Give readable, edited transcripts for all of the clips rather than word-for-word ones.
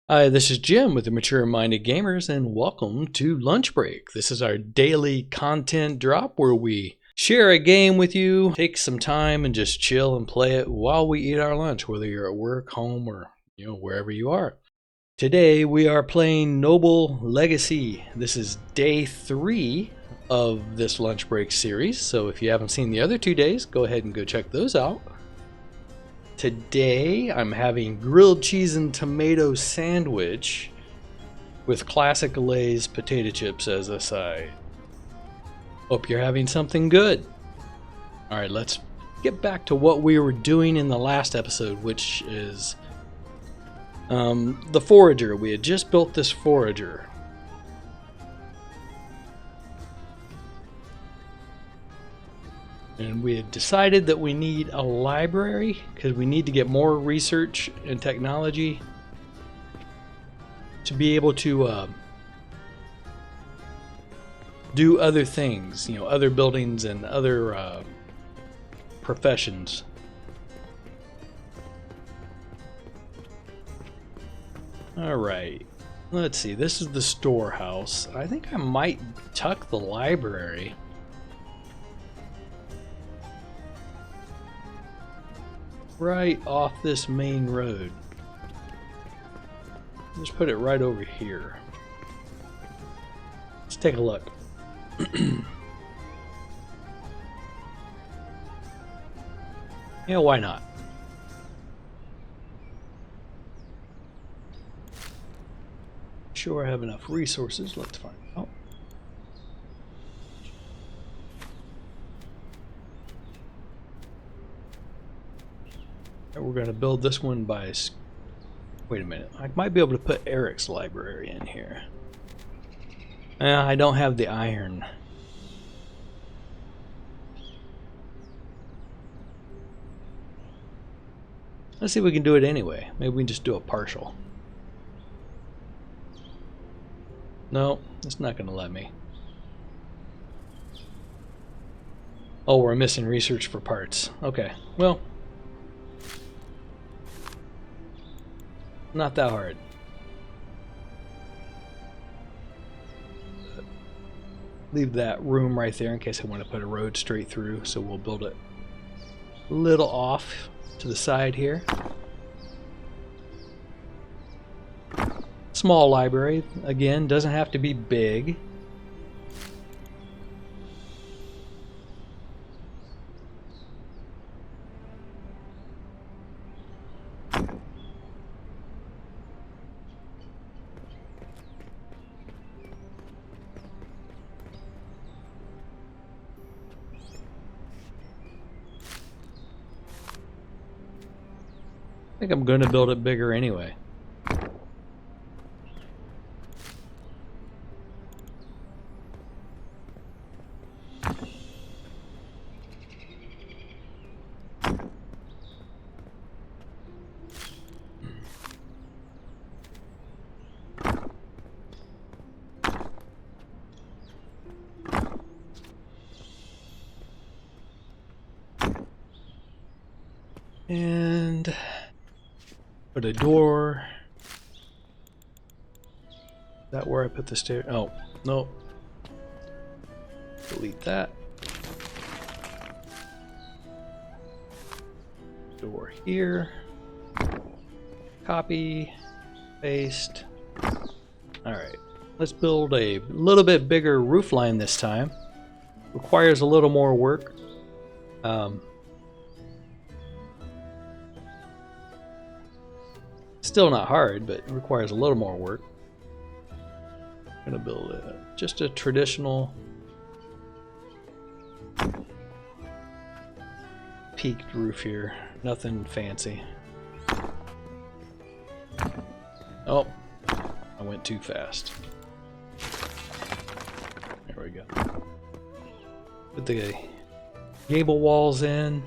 Hi, this is Jim with the Mature Minded Gamers, and welcome to Lunch Break. This is our daily content drop where we share a game with you, take some time and just chill and play it while we eat our lunch, whether you're at work, home, or wherever you are. Today we are playing Noble Legacy. This is day 3 of this Lunch Break series, so if you haven't seen the other 2 days, go ahead and go check those out. Today I'm having grilled cheese and tomato sandwich with classic Lay's potato chips as a side. Hope you're having something good. Alright, let's get back to what we were doing in the last episode, which is the Forager. We had just built this Forager. And we had decided that we need a library because we need to get more research and technology to be able to do other things, other buildings and other professions. All right, let's see. This is the storehouse. I think I might tuck the library. Right off this main road. Just put it right over here. Let's take a look. Yeah, why not? Sure, I have enough resources. Let's find out. We're going to build this one by... Wait a minute. I might be able to put Eric's library in here. I don't have the iron. Let's see if we can do it anyway. Maybe we can just do a partial. No, it's not going to let me. Oh, we're missing research for parts. Okay, well... Not that hard. Leave that room right there in case I want to put a road straight through, so we'll build it a little off to the side here. Small library, again, doesn't have to be big. I think I'm going to build it bigger anyway. And... put a door. Is that where I put the stair? Oh, no. Delete that. Door here. Copy. Paste. Alright. Let's build a little bit bigger roof line this time. Requires a little more work. Still not hard, but it requires a little more work. I'm gonna build just a traditional peaked roof here. Nothing fancy. Oh, I went too fast. There we go. Put the gable walls in,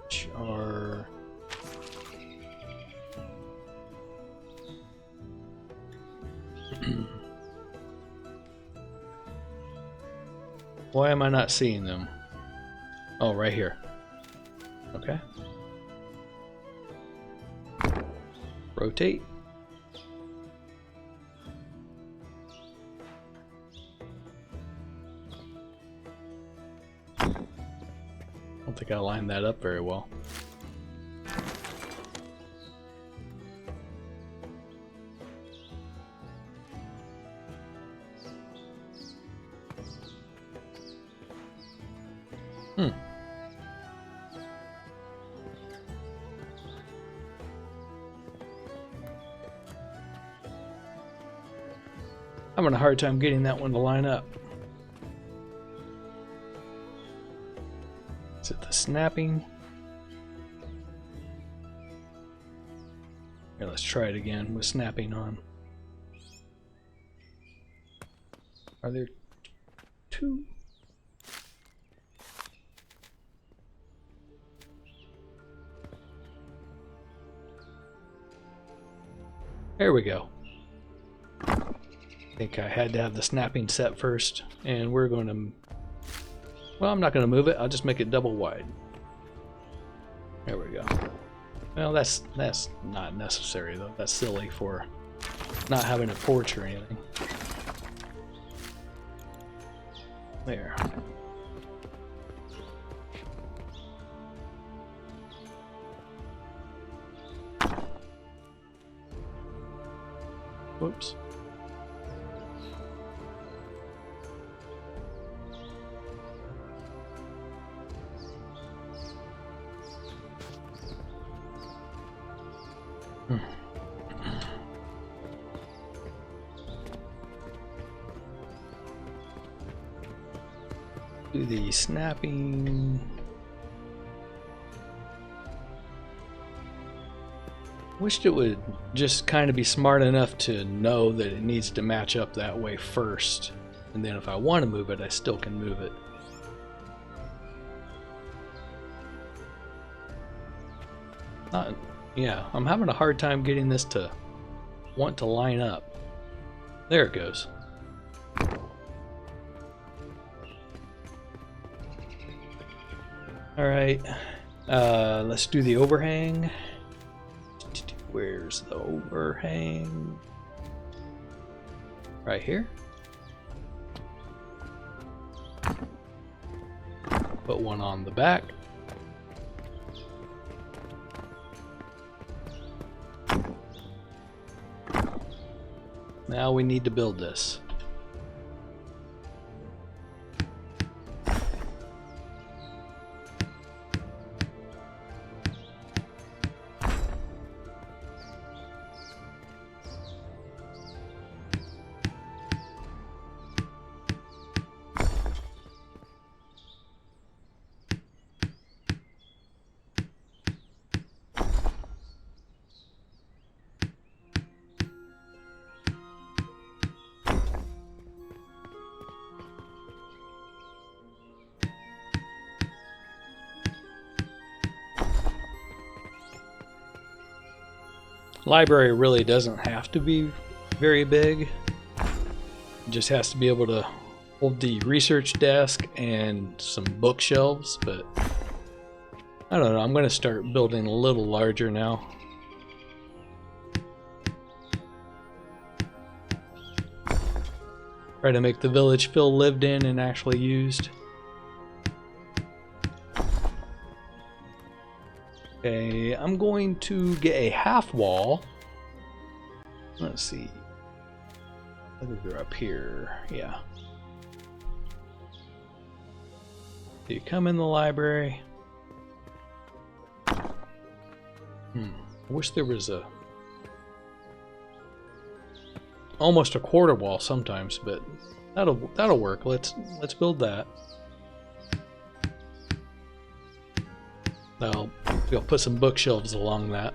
which are... Why am I not seeing them? Oh, right here. Okay. Rotate. I don't think I lined that up very well. I'm having a hard time getting that one to line up. Is it the snapping? Here, let's try it again with snapping on. Are there two? There we go. I think I had to have the snapping set first, and we're going to, well, I'm not going to move it, I'll just make it double wide. There we go. Well, that's not necessary though, that's silly for not having a porch or anything. There. Whoops. Do the snapping. Wished it would just kind of be smart enough to know that it needs to match up that way first, and then if I want to move it, I still can move it. Yeah, I'm having a hard time getting this to want to line up. There it goes. Alright, let's do the overhang. Where's the overhang? Right here. Put one on the back. Now we need to build this. Library really doesn't have to be very big. It just has to be able to hold the research desk and some bookshelves, but I don't know, I'm going to start building a little larger now. Try to make the village feel lived in and actually used. Okay, I'm going to get a half wall. Let's see. I think they're up here. Yeah. Do you come in the library? I wish there was almost a quarter wall sometimes, but that'll work. Let's build that. Now we'll put some bookshelves along that.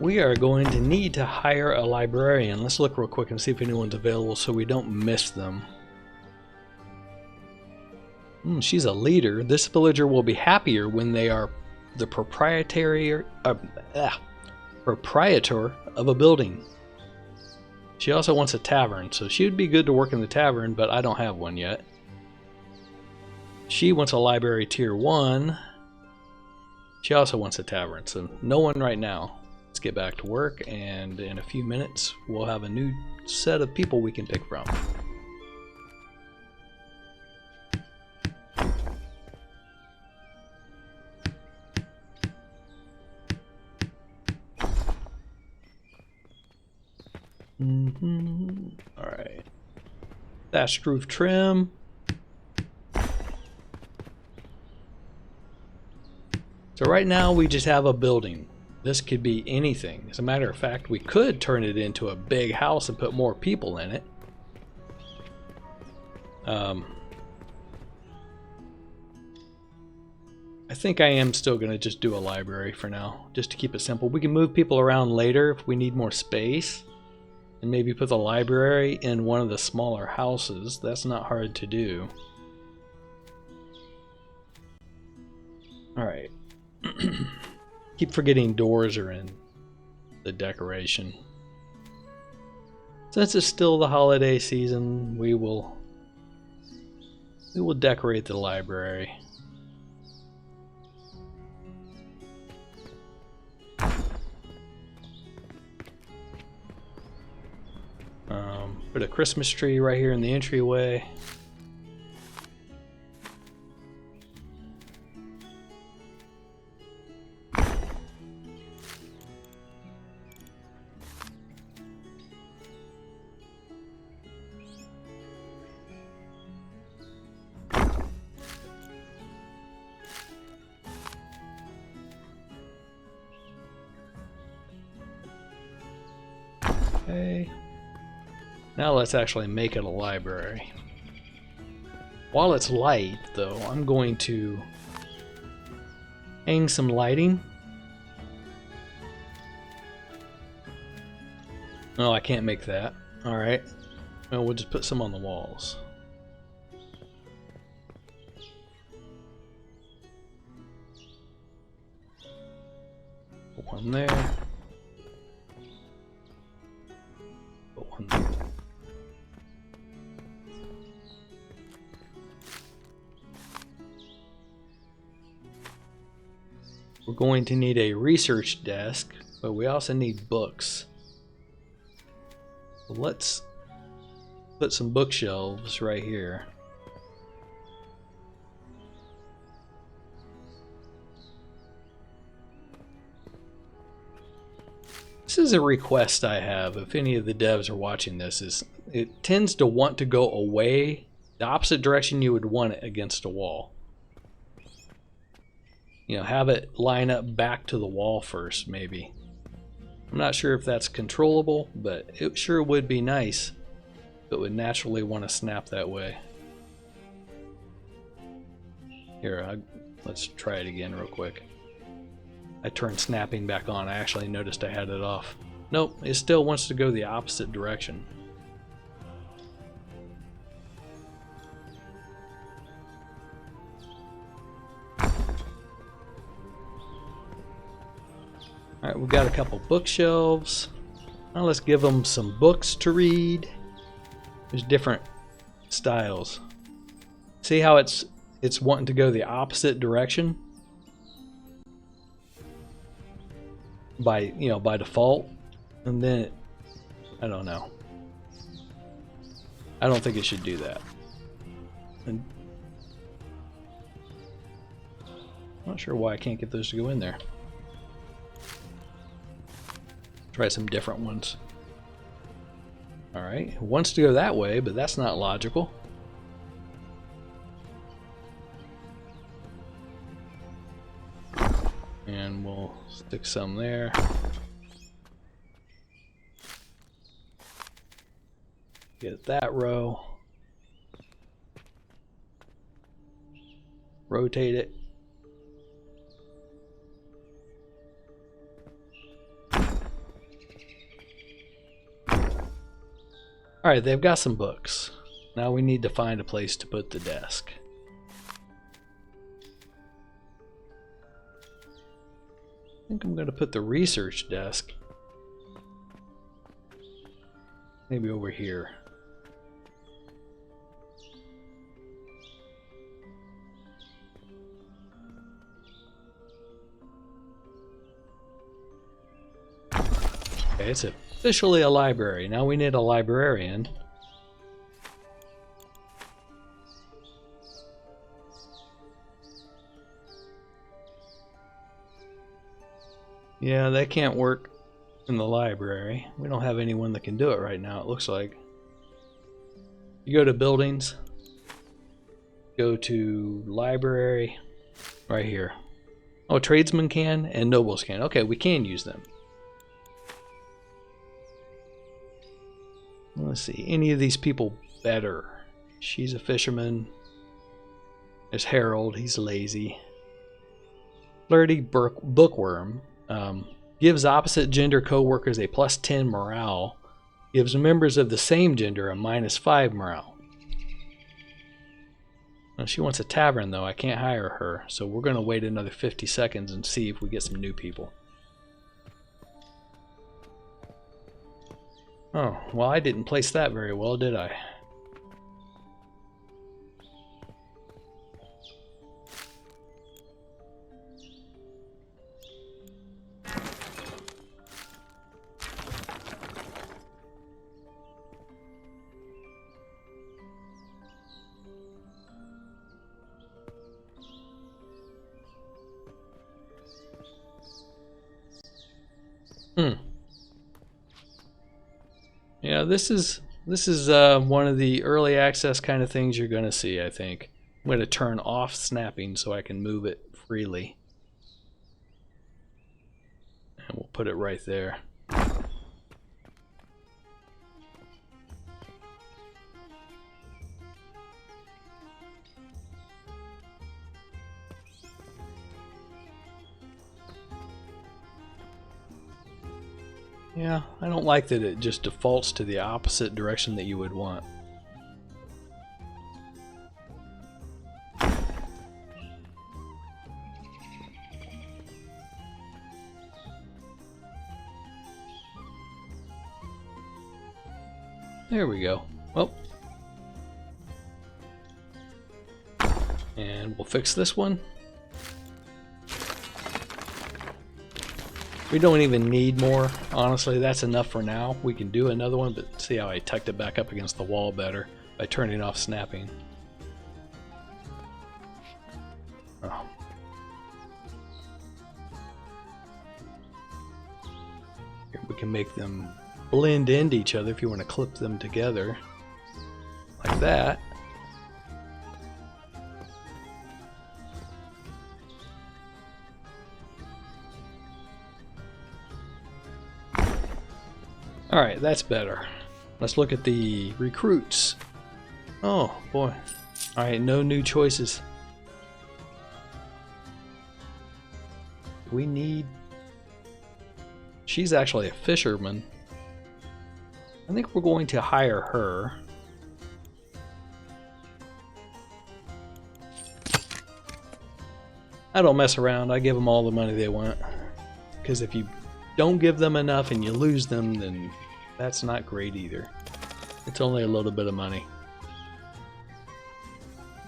we are going to need to hire a librarian. Let's look real quick and see if anyone's available so we don't miss them. She's a leader. This villager will be happier when they are the proprietor of a building. She also wants a tavern, so she would be good to work in the tavern, but I don't have one yet. She wants a library tier 1. She also wants a tavern, so no one right now. Let's get back to work, and in a few minutes we'll have a new set of people we can pick from. Alright. Thatched roof trim. So right now we just have a building. This could be anything. As a matter of fact, we could turn it into a big house and put more people in it. I think I am still going to just do a library for now, just to keep it simple. We can move people around later if we need more space. And maybe put the library in one of the smaller houses. That's not hard to do. Alright. Keep forgetting doors are in the decoration. Since it's still the holiday season, we will decorate the library. Put a Christmas tree right here in the entryway. Okay. Now let's actually make it a library. While it's light, though, I'm going to hang some lighting. No, I can't make that. Alright. Well, we'll just put some on the walls. Put one there. Put one there. We're going to need a research desk, but we also need books. So let's put some bookshelves right here. This is a request I have, if any of the devs are watching this, is it tends to want to go away the opposite direction you would want it against a wall. You know, have it line up back to the wall first, maybe. I'm not sure if that's controllable, but it sure would be nice if it would naturally want to snap that way. Here, let's try it again real quick. I turned snapping back on. I actually noticed I had it off. Nope, it still wants to go the opposite direction. Alright, we've got a couple bookshelves. Now let's give them some books to read. There's different styles. See how it's wanting to go the opposite direction? By default. And then I don't know. I don't think it should do that. And I'm not sure why I can't get those to go in there. Try some different ones. Alright, it wants to go that way, but that's not logical. And we'll stick some there. Get that row. Rotate it. Alright, they've got some books. Now we need to find a place to put the desk. I think I'm going to put the research desk maybe over here. Okay, it's officially a library. Now we need a librarian. Yeah, that can't work in the library. We don't have anyone that can do it right now, it looks like. You go to buildings, go to library, right here. Oh, tradesmen can and nobles can. Okay, we can use them. Let's see, any of these people better? She's a fisherman. There's Harold, he's lazy. Flirty bookworm. Gives opposite gender co-workers a +10 morale. Gives members of the same gender a -5 morale. Well, she wants a tavern though. I can't hire her, so we're going to wait another 50 seconds and see if we get some new people. Oh, well, I didn't place that very well, did I? Yeah, this is one of the early access kind of things you're going to see, I think. I'm going to turn off snapping so I can move it freely. And we'll put it right there. Yeah, I don't like that it just defaults to the opposite direction that you would want. There we go. Well, and we'll fix this one. We don't even need more. Honestly, that's enough for now. We can do another one, but see how I tucked it back up against the wall better by turning off snapping. Oh. Here we can make them blend into each other if you want to clip them together like that. Alright, that's better. Let's look at the recruits. Oh boy. Alright, no new choices. We need... She's actually a fisherman. I think we're going to hire her. I don't mess around. I give them all the money they want. Because if you don't give them enough and you lose them, then that's not great either. It's only a little bit of money.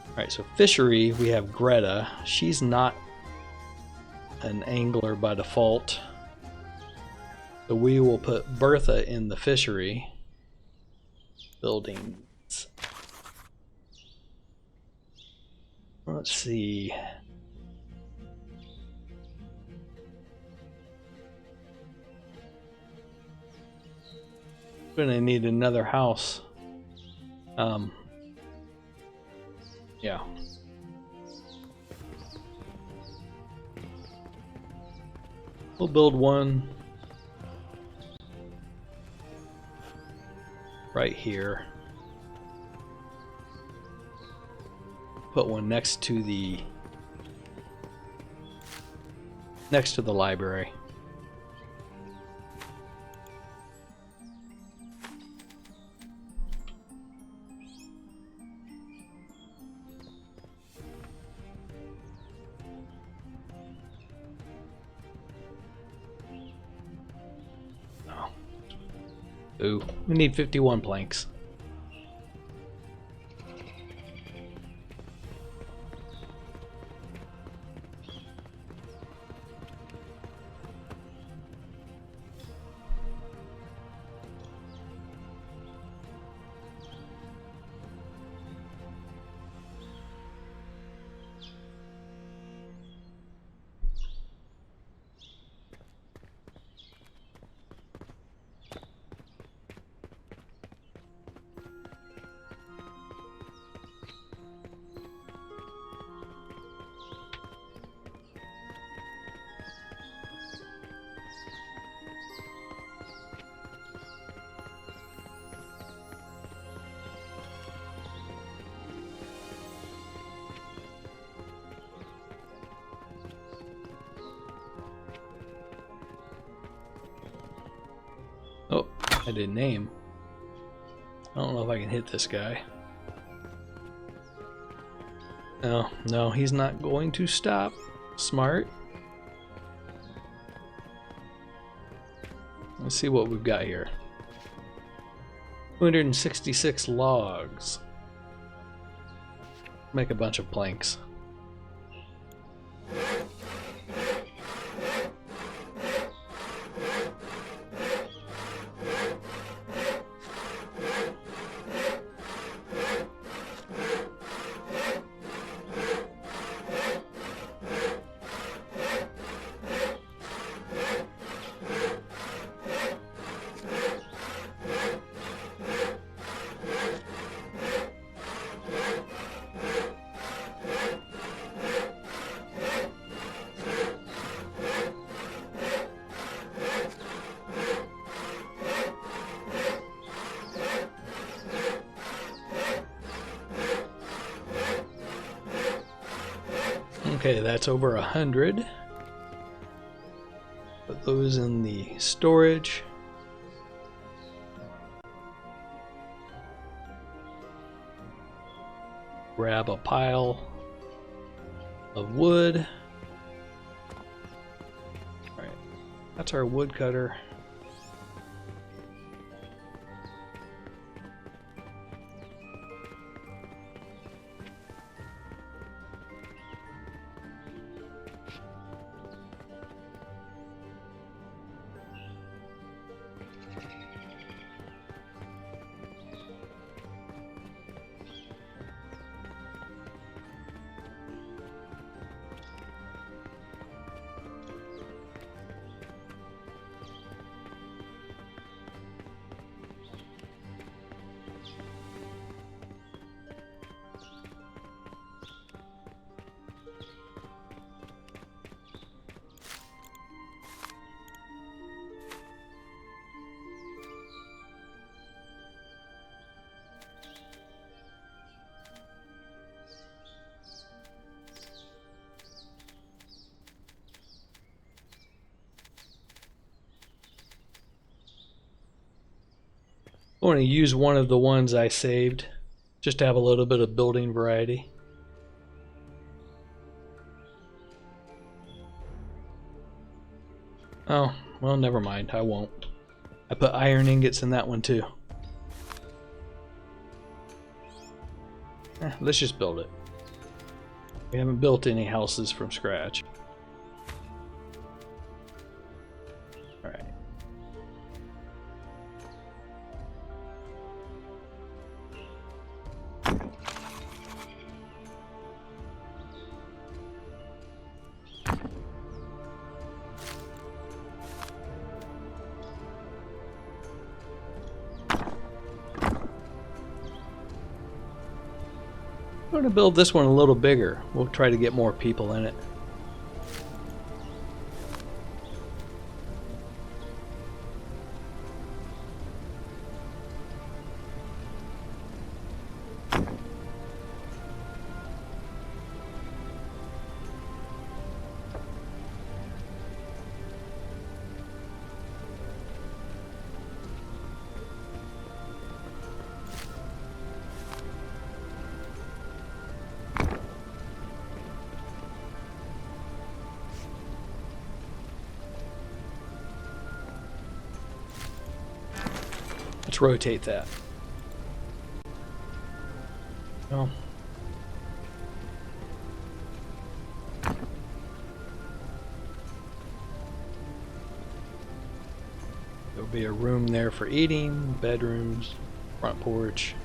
Alright, so fishery, we have Greta. She's not an angler by default. So we will put Bertha in the fishery. Buildings. Let's see. We're gonna need another house. Yeah. We'll build one right here. Put one next to the library. Ooh, we need 51 planks. Oh, I didn't aim. I don't know if I can hit this guy. No, no, he's not going to stop. Smart. Let's see what we've got here. 266 logs. Make a bunch of planks. Okay, that's over 100. Put those in the storage. Grab a pile of wood. Alright, that's our woodcutter. I want to use one of the ones I saved just to have a little bit of building variety. Oh, well, never mind. I won't. I put iron ingots in that one too. Let's just build it. We haven't built any houses from scratch. Alright. I'm going to build this one a little bigger. We'll try to get more people in it. let's rotate that. Well, there'll be a room there for eating, bedrooms, front porch.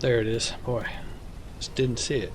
There it is. Boy, just didn't see it.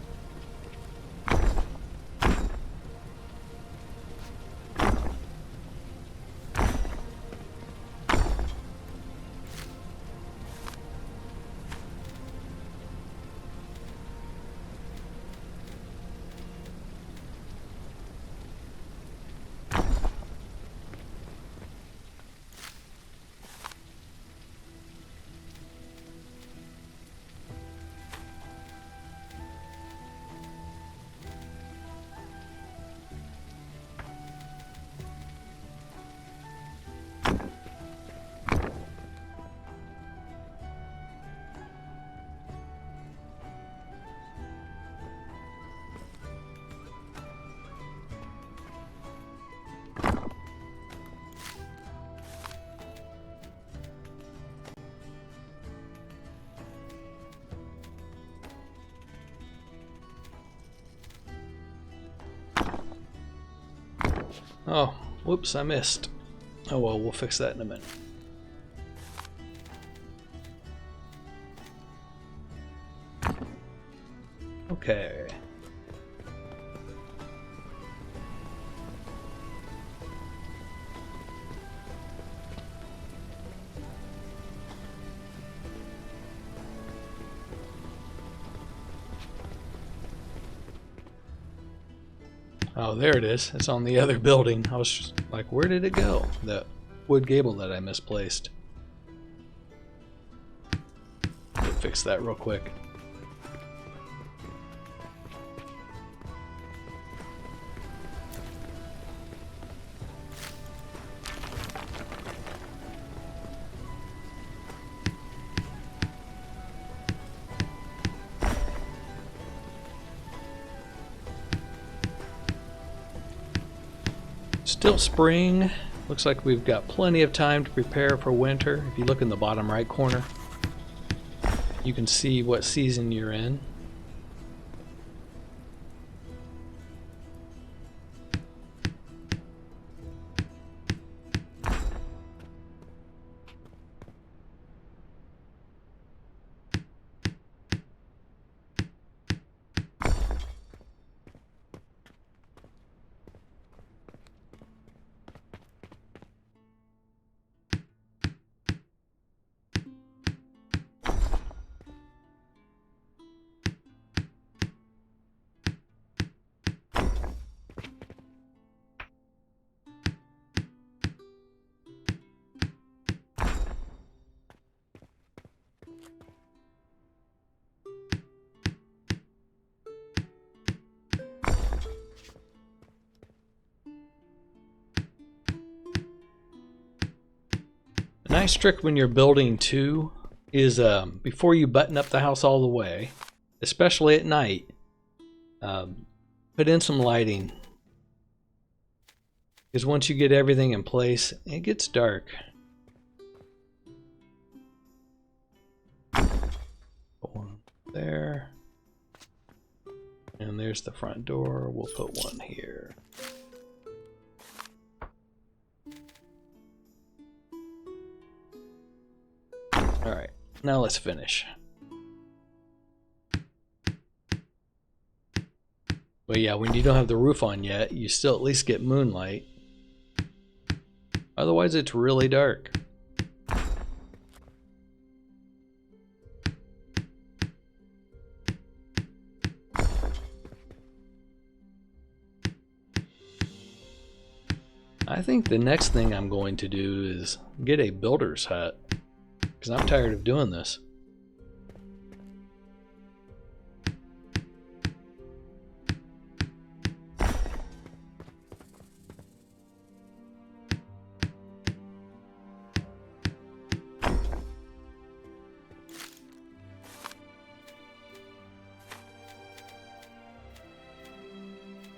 Oh, whoops, I missed. Oh well, we'll fix that in a minute. Okay. Oh, there it is. It's on the other building. I was just like, where did it go? That wood gable that I misplaced. We'll fix that real quick. Still spring. Looks like we've got plenty of time to prepare for winter. If you look in the bottom right corner, you can see what season you're in. nice trick when you're building too is before you button up the house all the way, especially at night, put in some lighting. Because once you get everything in place, it gets dark. Put one there. And there's the front door. We'll put one here. Alright, now let's finish. But yeah, when you don't have the roof on yet, you still at least get moonlight. Otherwise, it's really dark. I think the next thing I'm going to do is get a builder's hut, because I'm tired of doing this.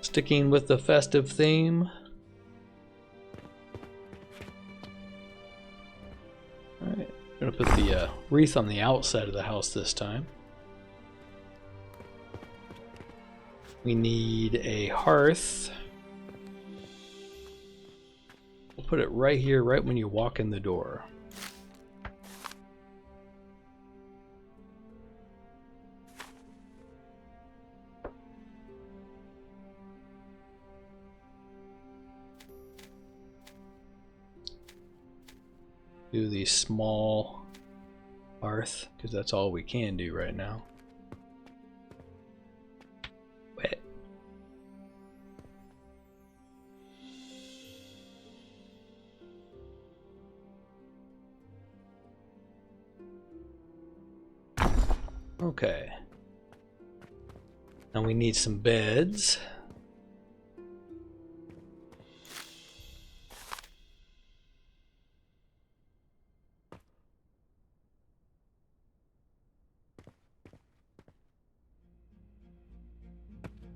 Sticking with the festive theme. Alright, I'm going to put the wreath on the outside of the house this time. We need a hearth. We'll put it right here, right when you walk in the door. Do the small hearth, because that's all we can do right now. Wet. Okay. Now we need some beds.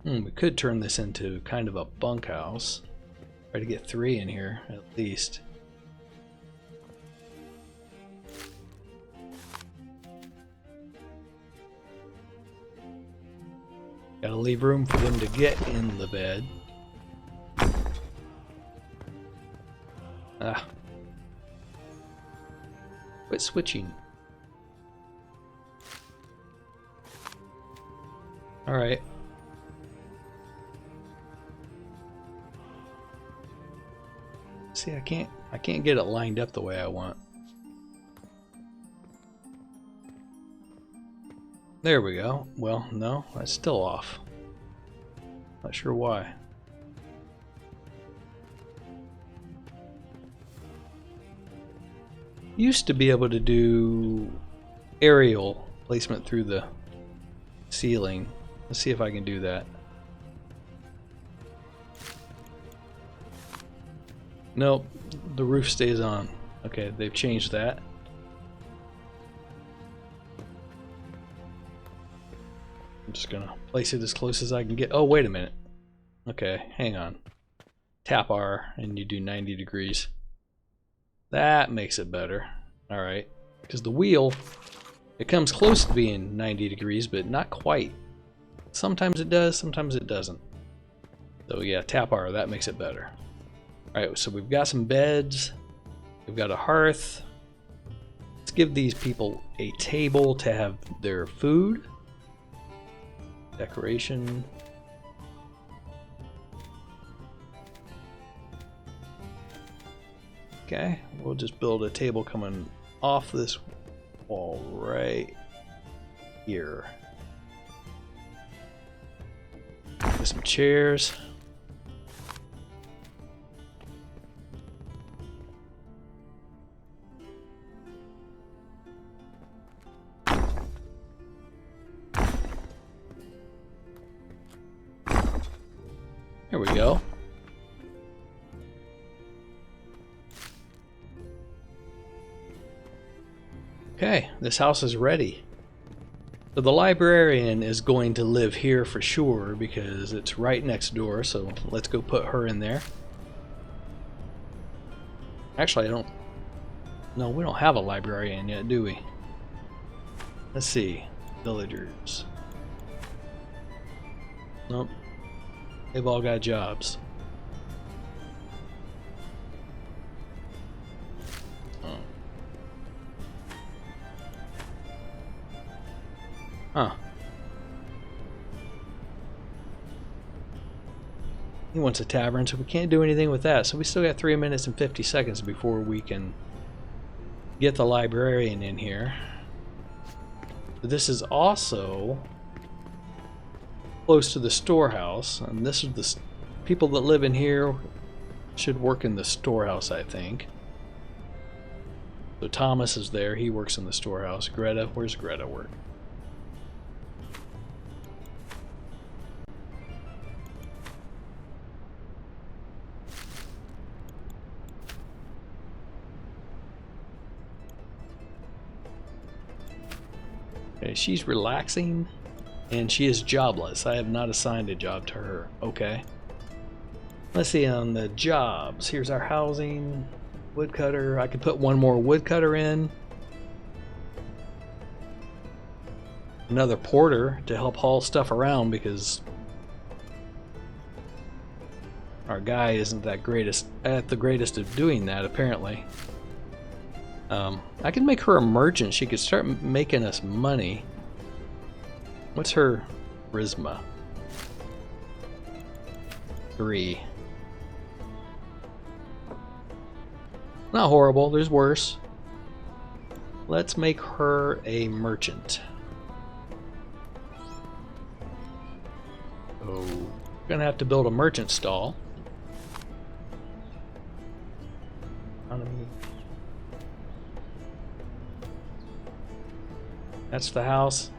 We could turn this into kind of a bunkhouse. Try to get 3 in here, at least. Gotta leave room for them to get in the bed. Ah. Quit switching. Alright. See, I can't get it lined up the way I want. There we go. Well, no, that's still off. Not sure why. Used to be able to do aerial placement through the ceiling. Let's see if I can do that. Nope, the roof stays on. Okay, they've changed that. I'm just gonna place it as close as I can get. Oh, wait a minute. Okay, hang on. Tap R and you do 90 degrees. That makes it better. Alright, because the wheel, it comes close to being 90 degrees, but not quite. Sometimes it does, sometimes it doesn't. So yeah, tap R, that makes it better. Alright, so we've got some beds, we've got a hearth. Let's give these people a table to have their food. Decoration. Okay, we'll just build a table coming off this wall right here. Get some chairs. There we go. this house is ready. So the librarian is going to live here for sure because it's right next door, so let's go put her in there. Actually, no, we don't have a librarian yet, do we? Let's see. Villagers. Nope. They've all got jobs. Oh. Huh. He wants a tavern, so we can't do anything with that. So we still got 3 minutes and 50 seconds before we can get the librarian in here. But this is also close to the storehouse, and this is the people that live in here should work in the storehouse, I think. So Thomas is there, he works in the storehouse. Greta, where's Greta work? Okay, she's relaxing. And she is jobless. I have not assigned a job to her. Okay. Let's see on the jobs. Here's our housing. Woodcutter. I could put one more woodcutter in. Another porter to help haul stuff around because our guy isn't that greatest at the greatest of doing that apparently. I could make her a merchant. She could start making us money. What's her charisma? 3. Not horrible, there's worse. Let's make her a merchant. Oh, we're gonna have to build a merchant stall. Economy. That's the house.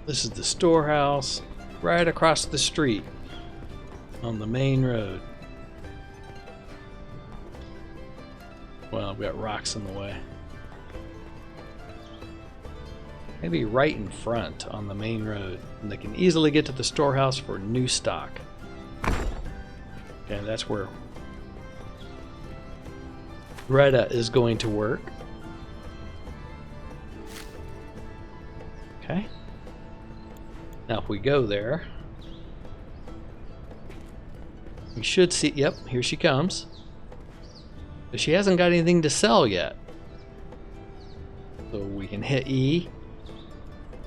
This is the storehouse, right across the street on the main road. Well, I've got rocks in the way. Maybe right in front on the main road, and they can easily get to the storehouse for new stock. Okay, that's where Greta is going to work. Okay. Now if we go there, we should see, yep, here she comes. But she hasn't got anything to sell yet. So we can hit E.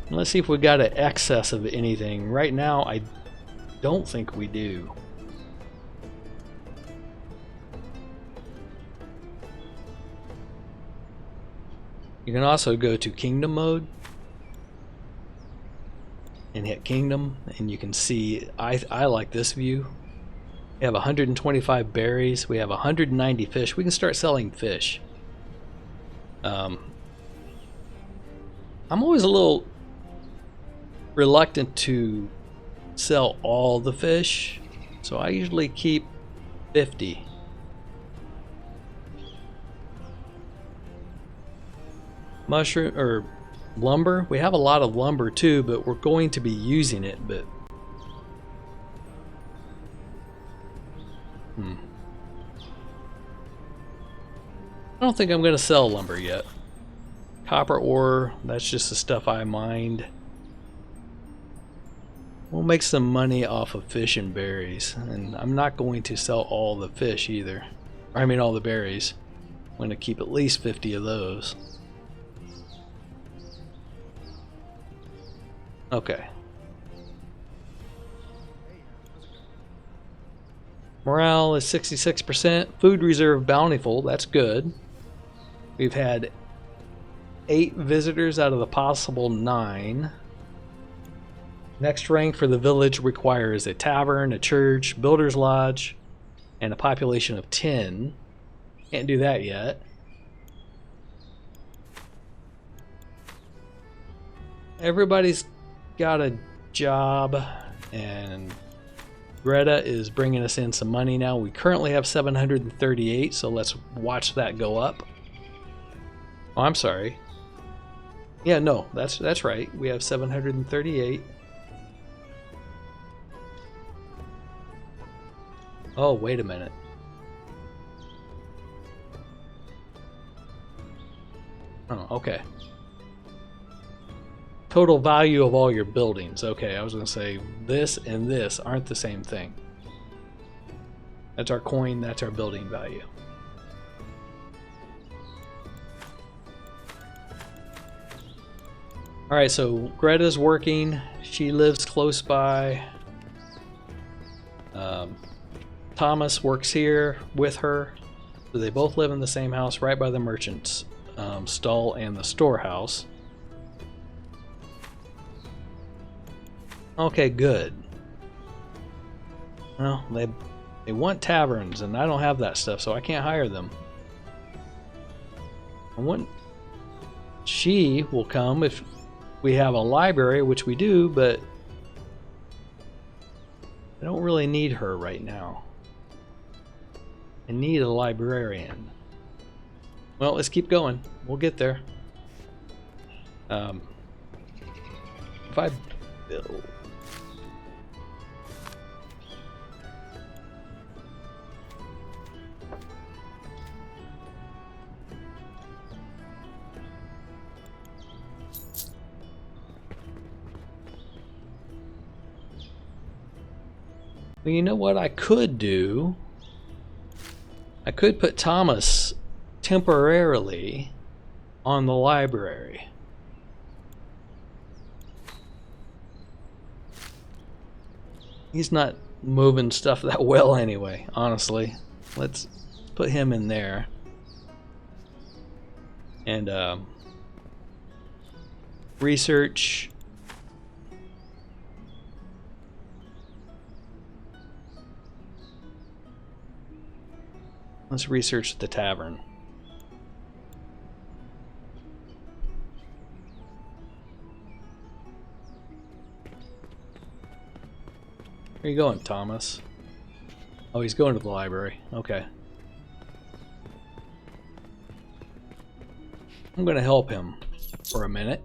And let's see if we got an excess of anything. Right now, I don't think we do. You can also go to Kingdom mode and hit Kingdom, and you can see I like this view. We have 125 berries. We have 190 fish. We can start selling fish. I'm always a little reluctant to sell all the fish, so I usually keep 50. Mushroom or lumber. We have a lot of lumber too, but we're going to be using it. But I don't think I'm going to sell lumber yet. Copper ore, that's just the stuff I mined. We'll make some money off of fish and berries, and I'm not going to sell all the fish either. I mean all the berries. I'm going to keep at least 50 of those. Okay. Morale is 66%. Food reserve bountiful, that's good. We've had 8 visitors out of the possible 9. Next rank for the village requires a tavern, a church, builder's lodge, and a population of 10. Can't do that yet. Everybody's got a job, and Greta is bringing us in some money now. We currently have 738, so let's watch that go up. Oh, I'm sorry. Yeah, no, that's right. We have 738. Oh, wait a minute. Oh, okay. Total value of all your buildings. Okay, I was going to say this and this aren't the same thing. That's our coin, that's our building value. Alright, so Greta's working. She lives close by. Thomas works here with her. So they both live in the same house right by the merchant's stall and the storehouse. Okay, good. Well, they want taverns, and I don't have that stuff, so I can't hire them. She will come if we have a library, which we do, but I don't really need her right now. I need a librarian. Well, let's keep going. We'll get there. If I build... Well, you know what I could do? I could put Thomas temporarily on the library. He's not moving stuff that well anyway, honestly. Let's put him in there. And research. Let's research the tavern. Where are you going, Thomas? Oh, he's going to the library. Okay. I'm going to help him for a minute.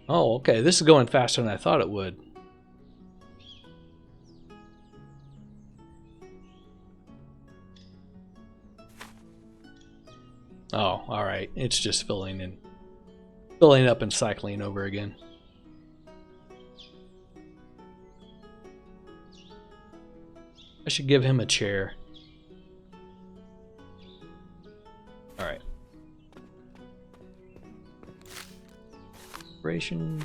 Oh, okay. This is going faster than I thought it would. Oh, alright. It's just filling up and cycling over again. I should give him a chair. Alright. Operation.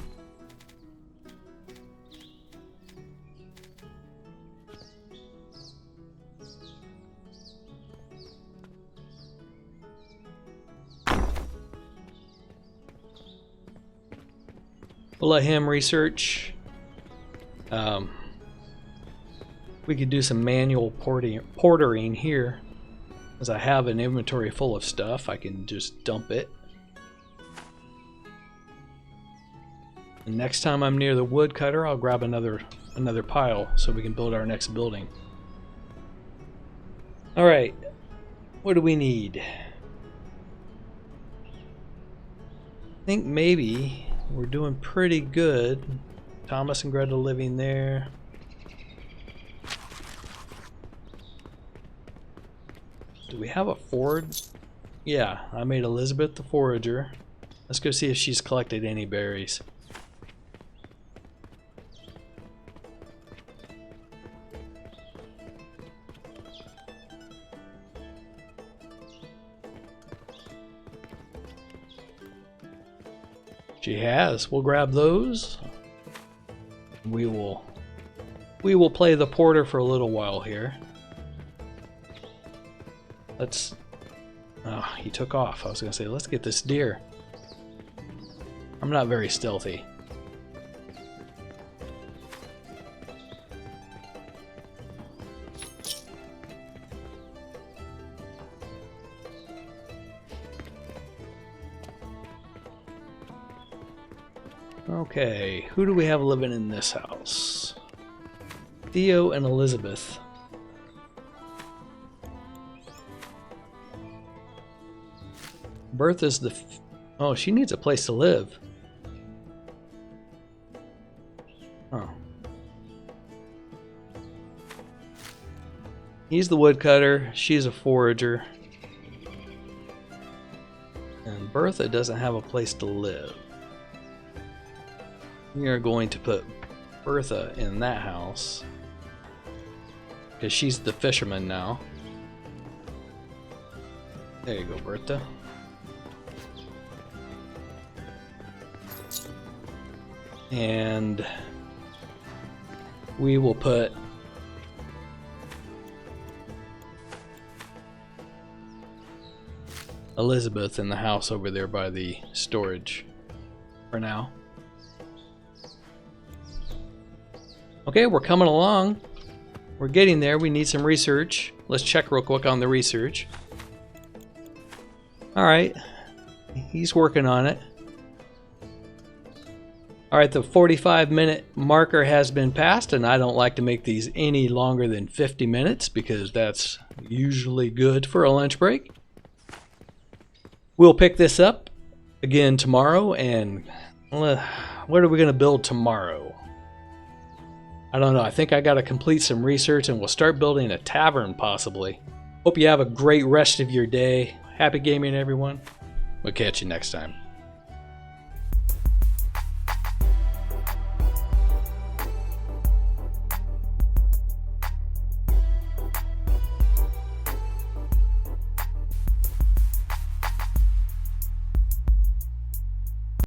We'll let him research. We could do some manual portering here. As I have an inventory full of stuff, I can just dump it. And next time I'm near the woodcutter, I'll grab another pile so we can build our next building. Alright, what do we need? I think maybe we're doing pretty good. Thomas and Greta living there. Do we have a forge? Yeah, I made Elizabeth the Forager. Let's go see if she's collected any berries. She has. We'll grab those. We will play the porter for a little while here. Let's... Oh, he took off. I was going to say, let's get this deer. I'm not very stealthy. Okay, who do we have living in this house? Theo and Elizabeth. Bertha's oh, she needs a place to live. Oh. He's the woodcutter. She's a forager. And Bertha doesn't have a place to live. We are going to put Bertha in that house. Because she's the fisherman now. There you go, Bertha. And we will put Elizabeth in the house over there by the storage for now. Okay, we're coming along. We're getting there. We need some research. Let's check real quick on the research. Alright, he's working on it. Alright, the 45-minute marker has been passed, and I don't like to make these any longer than 50 minutes because that's usually good for a lunch break. We'll pick this up again tomorrow, and what are we going to build tomorrow? I don't know. I think I got to complete some research, and we'll start building a tavern possibly. Hope you have a great rest of your day. Happy gaming, everyone. We'll catch you next time.